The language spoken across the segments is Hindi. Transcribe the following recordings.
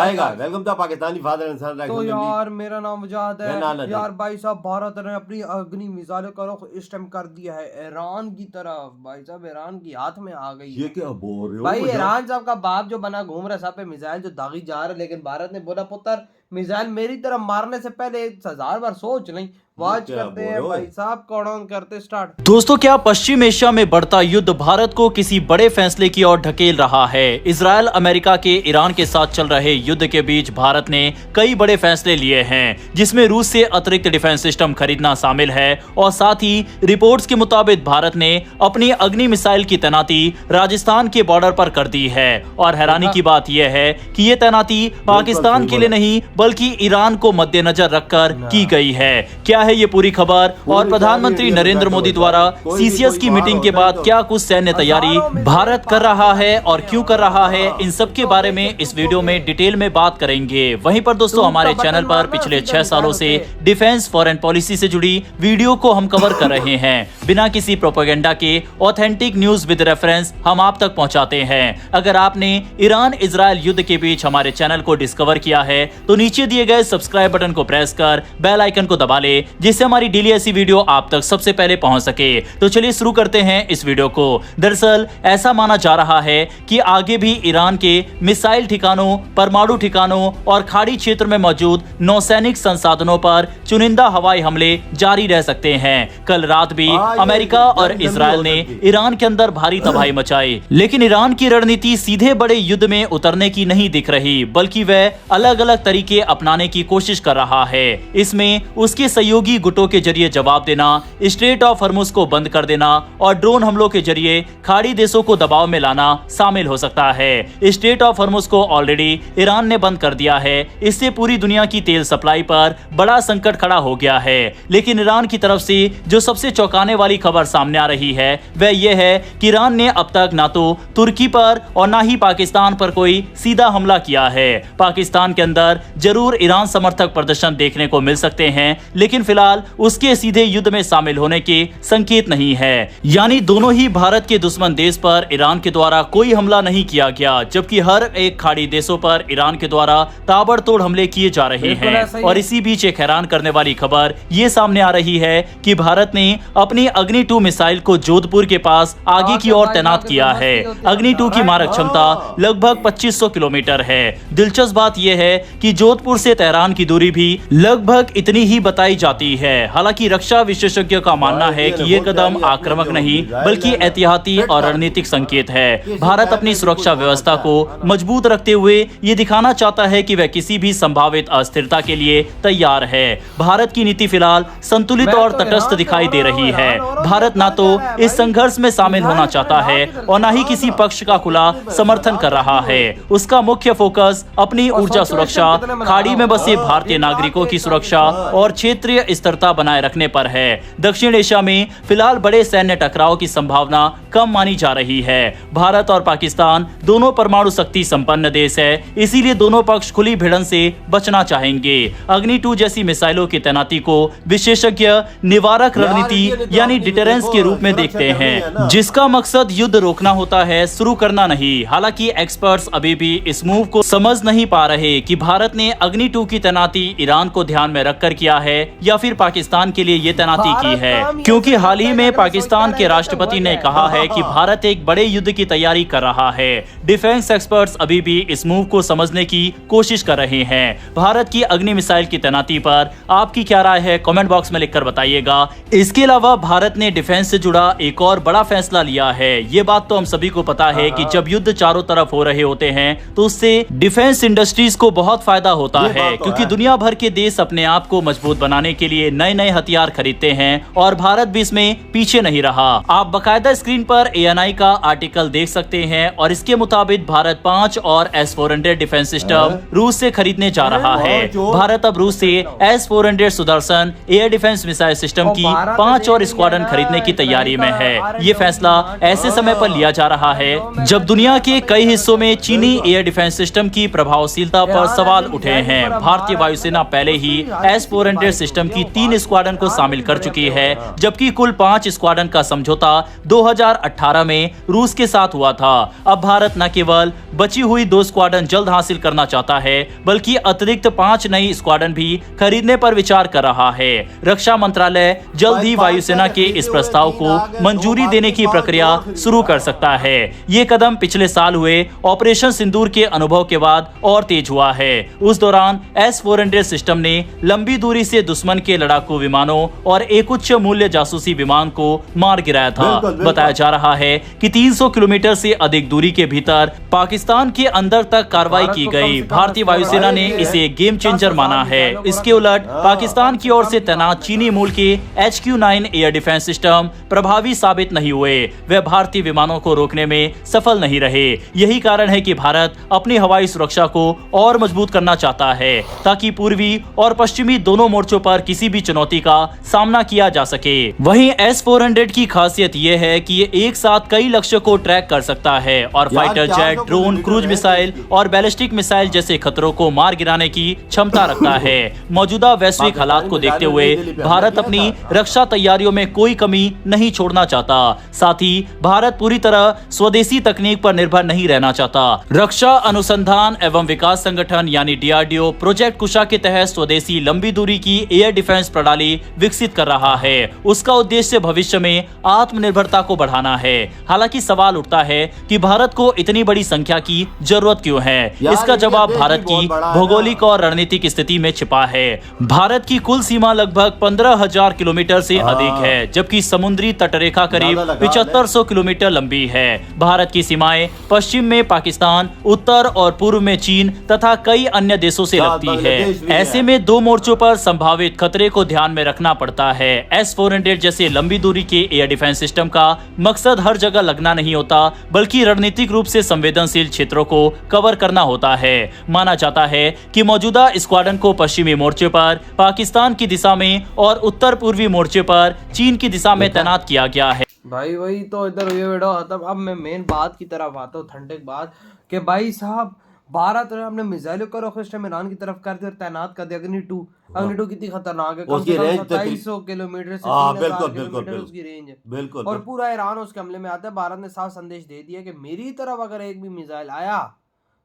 आएगा। वेलकम टू पाकिस्तानी फादर इंसान। तो यार मेरा नाम वजाद है। यार भाई साहब भारत ने अपनी अग्नि मिसाइलों का रुख इस टाइम कर दिया है ईरान की तरफ। भाई साहब ईरान की हाथ में आ गई ये क्या बोल रहे हो भाई। ईरान साहब का बाप जो बना घूम रहा है सब पे मिसाइल जो दागी जा रहा है, लेकिन भारत ने बोला पुत्र मिसाइल मेरी तरफ मारने से पहले 1000 बार सोच नहीं। वाच करते हैं भाई साहब, कौन करते स्टार्ट। दोस्तों, क्या पश्चिम एशिया में बढ़ता युद्ध भारत को किसी बड़े फैसले की ओर ढकेल रहा है? इजराइल अमेरिका के ईरान के साथ चल रहे युद्ध के बीच भारत ने कई बड़े फैसले लिए हैं, जिसमें रूस से अतिरिक्त डिफेंस सिस्टम खरीदना शामिल है और साथ ही रिपोर्ट्स के मुताबिक भारत ने अपनी अग्नि मिसाइल की तैनाती राजस्थान के बॉर्डर पर कर दी है। और हैरानी की बात यह है कि ये तैनाती पाकिस्तान के लिए नहीं बल्कि ईरान को मद्देनजर रखकर की गई है। क्या है ये पूरी खबर और प्रधानमंत्री नरेंद्र मोदी द्वारा सीसीएस की मीटिंग के बाद क्या कुछ सैन्य तैयारी भारत कर रहा है और क्यों कर रहा है, इन सब के बारे में इस वीडियो में डिटेल में बात करेंगे। वहीं पर दोस्तों, हमारे चैनल पर पिछले 6 सालों से डिफेंस फॉरेन पॉलिसी से जुड़ी वीडियो को हम कवर कर रहे हैं। बिना किसी प्रोपेगेंडा के ऑथेंटिक न्यूज विद रेफरेंस हम आप तक पहुंचाते हैं। अगर आपने ईरान इजराइल युद्ध के बीच हमारे चैनल को डिस्कवर किया है तो नीचे दिए गए सब्सक्राइब बटन को प्रेस कर बेल आइकन को दबा ले, जिससे हमारी डेली ऐसी वीडियो आप तक सबसे पहले पहुंच सके। तो चलिए शुरू करते हैं इस वीडियो को। दरअसल ऐसा माना जा रहा है कि आगे भी ईरान के मिसाइल ठिकानों, परमाणु ठिकानों और खाड़ी क्षेत्र में मौजूद नौसैनिक संसाधनों पर चुनिंदा हवाई हमले जारी रह सकते हैं। कल रात भी अमेरिका और इजराइल ने ईरान के अंदर भारी तबाही मचाई, लेकिन ईरान की रणनीति सीधे बड़े युद्ध में उतरने की नहीं दिख रही, बल्कि वह अलग अलग तरीके अपनाने की कोशिश कर रहा है। इसमें उसके सहयोगी गुटों के जरिए जवाब देना, स्ट्रेट ऑफ हॉर्मुज को बंद कर देना और ड्रोन हमलों के जरिए खाड़ी देशों को दबाव में लाना शामिल हो सकता है। स्ट्रेट ऑफ हॉर्मुज को ऑलरेडी ईरान ने बंद कर दिया है। इससे पूरी दुनिया की तेल सप्लाई पर बड़ा संकट खड़ा हो गया है। लेकिन ईरान की तरफ से जो सबसे चौंकाने वाली खबर सामने आ रही है वह यह है कि ईरान ने अब तक ना तो तुर्की पर और ना ही पाकिस्तान पर कोई सीधा हमला किया है। पाकिस्तान के अंदर जरूर ईरान समर्थक प्रदर्शन देखने को मिल सकते हैं, लेकिन फिलहाल उसके सीधे युद्ध में शामिल होने के संकेत नहीं है। यानी दोनों ही भारत के दुश्मन देश पर ईरान के द्वारा कोई हमला नहीं किया गया, जबकि हर एक खाड़ी देशों पर ईरान के द्वारा ताबड़तोड़ हमले किए जा रहे हैं। और इसी बीच एक हैरान करने वाली खबर ये सामने आ रही है कि भारत ने अपनी अग्नि 2 मिसाइल को जोधपुर के पास आगे की ओर तैनात किया है। अग्नि 2 की मारक क्षमता लगभग 2500 किलोमीटर है। दिलचस्प बात यह है कि जोधपुर से तेहरान की दूरी भी लगभग इतनी ही बताई जाती है। हालांकि रक्षा विशेषज्ञों का मानना है कि ये कदम आक्रामक नहीं बल्कि एहतियाती और रणनीतिक संकेत है। भारत अपनी सुरक्षा व्यवस्था को मजबूत रखते हुए ये दिखाना चाहता है कि वह किसी भी संभावित अस्थिरता के लिए तैयार है। भारत की नीति फिलहाल संतुलित और तटस्थ दिखाई दे रही है। भारत ना तो इस संघर्ष में शामिल होना चाहता है और ना ही किसी पक्ष का खुला समर्थन कर रहा है। उसका मुख्य फोकस अपनी ऊर्जा सुरक्षा, खाड़ी में बसे भारतीय नागरिकों की सुरक्षा और क्षेत्रीय स्थिरता बनाए रखने पर है। दक्षिण एशिया में फिलहाल बड़े सैन्य टकराव की संभावना कम मानी जा रही है। भारत और पाकिस्तान दोनों परमाणु शक्ति संपन्न देश है, इसीलिए दोनों पक्ष खुली भिड़न से बचना चाहेंगे। अग्नि 2 जैसी मिसाइलों की तैनाती को विशेषज्ञ निवारक रणनीति यानी डिटरेंस के रूप में देखते हैं, जिसका मकसद युद्ध रोकना होता है, शुरू करना नहीं। हालांकि एक्सपर्ट्स अभी भी इस मूव को समझ नहीं पा रहे कि भारत ने अग्नि 2 की तैनाती ईरान को ध्यान में रखकर किया है या फिर पाकिस्तान के लिए ये तैनाती की है, क्योंकि हाल ही में पाकिस्तान के राष्ट्रपति ने कहा है कि भारत एक बड़े युद्ध की तैयारी कर रहा है। डिफेंस एक्सपर्ट्स अभी भी इस मूव को समझने की कोशिश कर रहे हैं। भारत की अग्नि मिसाइल की तैनाती पर आपकी क्या राय है, कमेंट बॉक्स में लिखकर बताइएगा। इसके अलावा भारत ने डिफेंस से जुड़ा एक और बड़ा फैसला लिया है। ये बात तो हम सभी को पता है कि जब युद्ध चारों तरफ हो रहे होते हैं तो उससे डिफेंस इंडस्ट्रीज को बहुत फायदा होता है, क्योंकि दुनिया भर के देश अपने आप को मजबूत बनाने के लिए नए नए हथियार खरीदते हैं और भारत भी इसमें पीछे नहीं रहा। आप बकायदा स्क्रीन पर ANI का आर्टिकल देख सकते हैं और इसके मुताबिक भारत 5 और S-400 डिफेंस सिस्टम रूस से खरीदने जा रहा है। भारत अब रूस से S-400 Sudarshan air defence missile system की 5 और स्क्वाड्रन स्क्वाड्रन खरीदने की तैयारी में है। ये फैसला ऐसे समय पर लिया जा रहा है जब दुनिया के कई हिस्सों में चीनी एयर डिफेंस सिस्टम की प्रभावशीलता पर सवाल उठे हैं। भारतीय वायुसेना पहले ही S-400 सिस्टम की 3 स्क्वाड्रन को शामिल कर चुकी है, जबकि कुल 5 स्क्वाड्रन का समझौता 2018 में रूस के साथ हुआ था। अब भारत न केवल बची हुई 2 स्क्वाड्रन जल्द हासिल करना चाहता है, बल्कि अतिरिक्त 5 नई स्क्वाड्रन भी खरीदने पर विचार कर रहा है। रक्षा मंत्रालय जल्द ही वायुसेना के इस प्रस्ताव को मंजूरी देने की प्रक्रिया शुरू कर सकता है। ये कदम पिछले साल हुए ऑपरेशन सिंदूर के अनुभव के बाद और तेज हुआ है। उस दौरान S-400 सिस्टम ने लंबी दूरी से दुश्मन के लड़ाकू विमानों और एक उच्च मूल्य जासूसी विमान को मार गिराया था। बताया जा रहा है कि 300 किलोमीटर से अधिक दूरी के भीतर पाकिस्तान के अंदर तक कार्रवाई की गई। भारतीय वायुसेना ने इसे गेम चेंजर माना है। इसके उलट पाकिस्तान की ओर से तैनात चीनी मूल के HQ-9 एयर डिफेंस सिस्टम प्रभावी साबित नहीं हुए। वे भारतीय विमानों को रोकने में सफल नहीं रहे। यही कारण है कि भारत अपनी हवाई सुरक्षा को और मजबूत करना चाहता है, ताकि पूर्वी और पश्चिमी दोनों मोर्चों पर किसी भी चुनौती का सामना किया जा सके। वहीं S-400 की खासियत यह है कि ये एक साथ कई लक्ष्य को ट्रैक कर सकता है और fighter jet, drone, cruise missile और बैलिस्टिक मिसाइल जैसे खतरों को मार गिराने की क्षमता रखता है। मौजूदा वैश्विक हालात को देखते हुए भारत अपनी रक्षा तैयारियों में कोई कमी नहीं छोड़ना चाहता। साथ ही भारत पूरी तरह स्वदेशी तकनीक पर निर्भर नहीं रहना चाहता। रक्षा अनुसंधान एवं विकास संगठन यानी DRDO प्रोजेक्ट कुशा के तहत स्वदेशी लंबी दूरी की एयर डिफेंस प्रणाली विकसित कर रहा है। उसका उद्देश्य भविष्य में आत्मनिर्भरता को बढ़ाना है। हालांकि सवाल उठता है कि भारत को इतनी बड़ी संख्या की जरूरत क्यों है। इसका जवाब भारत की भौगोलिक और रणनीतिक स्थिति में छिपा है। भारत की कुल सीमा लगभग 15,000 किलोमीटर से अधिक है, जबकि समुद्री तटरेखा करीब 7500 किलोमीटर लंबी है। भारत की सीमाएं पश्चिम में पाकिस्तान, उत्तर और पूर्व में चीन तथा कई अन्य देशों से लगती है। ऐसे में 2 मोर्चों पर संभावित खतरे को ध्यान में रखना पड़ता है। S-400 जैसे लंबी दूरी के एयर डिफेंस सिस्टम का मकसद हर जगह लगना नहीं होता, बल्कि रणनीतिक रूप से संवेदनशील क्षेत्रों को कवर करना होता है। माना जाता है कि मौजूदा स्क्वाड्रन को पश्चिमी मोर्चे पर पाकिस्तान की दिशा में और उत्तर पूर्वी मोर्चे पर चीन की दिशा में तैनात किया गया है। भाई वही तो इधर ये वीडियो खत्म। अब मैं मेन बात की तरफ आता हूँ, ठंडक बात कि भाई साहब भारत ने अपने मिसाइलों का रुख इस टाइम ईरान की तरफ कर दिया और तैनात कर दिया। अग्नि-2 कितनी खतरनाक है, कम से कम 2700 किलोमीटर से 3000 किलोमीटर उसकी रेंज है। बिल्कुल। और पूरा ईरान उसके हमले में आता है। भारत ने साफ संदेश दे दिया कि मेरी तरफ अगर एक भी मिसाइल आया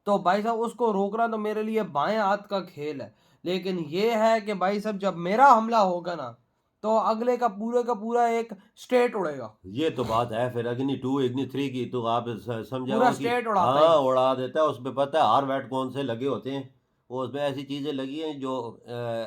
तो भाई साहब उसको रोकना तो मेरे लिए बाएं हाथ का खेल है। लेकिन ये है कि भाई साहब जब मेरा हमला होगा ना तो अगले का पूरा एक स्टेट उड़ेगा। ये तो बात है। फिर Agni-2 Agni-3 की तो आप समझा पूरा स्टेट उड़ाता है। हाँ, उड़ा देता है। उसमें पता है हार्वेट कौन से लगे होते हैं। वो उसमें ऐसी चीजें लगी हैं जो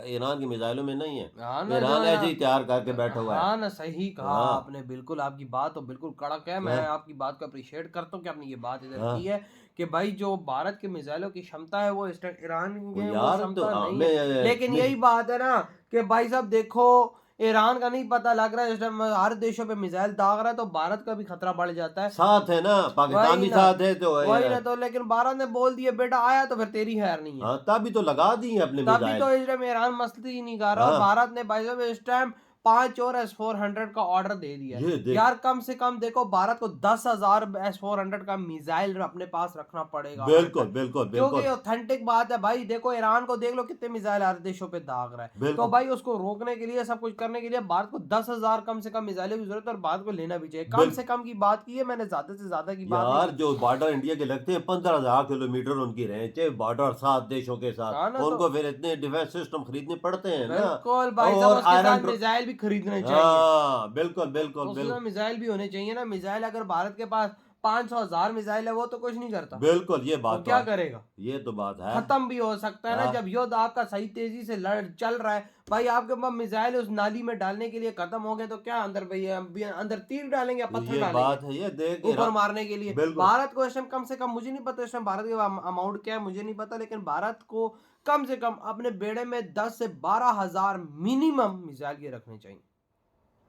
ईरान की मिसाइलों में नहीं है। ईरान ऐसे ही तैयार करके बैठा हुआ है। हाँ ना, सही कहा आपने। बिल्कुल आपकी बात तो बिल्कुल कड़क है। मैं आपकी बात को अप्रिशिएट करता हूँ कि आपने ये बात इधर की है कि भाई जो भारत के मिसाइलों की क्षमता है वो ईरान की वो क्षमता नहीं है। लेकिन यही बात है ना कि भाई साहब देखो ईरान का नहीं पता लग रहा है इस टाइम हर देशों पे मिसाइल दाग रहा है तो भारत का भी खतरा बढ़ जाता है। साथ है ना, पाकिस्तान भी साथ है तो वही ना। तो लेकिन भारत ने बोल दिया बेटा आया तो फिर तेरी खैर नहीं है। हाँ, तभी तो लगा दी है अपने तभी तो इस टाइम ईरान मस्ती ही नहीं कर रहा। और भारत ने भाई साहब इस टाइम 5 और S-400 का ऑर्डर दे दिया है। यार कम से कम देखो भारत को 10,000 S-400 का मिसाइल अपने पास रखना पड़ेगा। बिल्कुल बिल्कुल बिल्कुल। क्योंकि ऑथेंटिक बात है भाई। देखो ईरान को देख लो कितने मिसाइल हर देशों पे दाग रहा है। तो भाई उसको रोकने के लिए सब कुछ करने के लिए भारत को 10,000 कम से कम मिसाइलों की जरूरत है और भारत को लेना भी चाहिए। कम से कम की बात की है मैंने, ज्यादा से ज्यादा की बात यार जो बॉर्डर इंडिया के लगते हैं 15,000 किलोमीटर उनकी रेंज है। बॉर्डर 7 देशों के साथ उनको फिर इतने डिफेंस सिस्टम खरीदने पड़ते हैं ना। बिल्कुल भाई साहब उसके साथ मिसाइल भी खरीदने चाहिए। हाँ बिल्कुल बिल्कुल बिल्कुल। मिसाइल भी होने चाहिए ना। मिसाइल अगर भारत के पास 500,000 मिसाइल है वो तो कुछ नहीं करता। बिल्कुल ये बात तो क्या करेगा। ये तो बात है। खत्म भी हो सकता है ना जब युद्ध आपका सही तेजी से चल रहा है। भाई आपके पास मिसाइल उस नाली में डालने के लिए खत्म हो गए तो क्या अंदर भैया अंदर तीर डालेंगे या पत्थर डालेंगे। बात है ये देख ऊपर मारने के लिए। भारत को इस टाइम कम से कम, मुझे नहीं पता इस टाइम भारत का अमाउंट क्या है मुझे नहीं पता, लेकिन भारत को कम से कम अपने बेड़े में 10 से 12,000 मिनिमम मिसाइल के रखने चाहिए।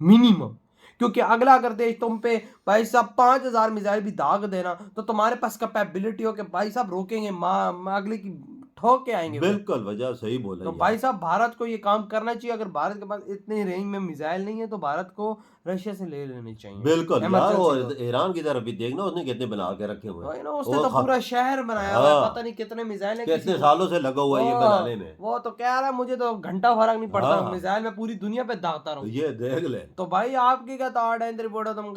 मिनिमम। क्योंकि अगला अगर देश तुम पे भाई साहब 5,000 मिसाइल भी दाग देना तो तुम्हारे पास कैपेबिलिटी हो कि भाई साहब रोकेंगे अगले की ठोक के आएंगे। बिल्कुल वजह सही बोला। तो भाई साहब भारत को ये काम करना चाहिए। अगर भारत के पास इतनी रेंज में मिसाइल नहीं है तो भारत को रशिया से ले लेनी चाहिए। बिल्कुल यार, और ईरान की तरफ भी देखना, उसने कितने बना के रखे हुए हैं। उसने तो पूरा शहर बनाया हुआ है, पता नहीं कितने मिसाइल कितने सालों से लगा हुआ है ये बनाने में। वो तो कह रहा है मुझे तो घंटा फर्क नहीं पड़ता, मिसाइल में पूरी दुनिया पे दागता रहूं। ये देख ले। तो भाई आपकी क्या थॉट है इन रिपोर्टों तुम?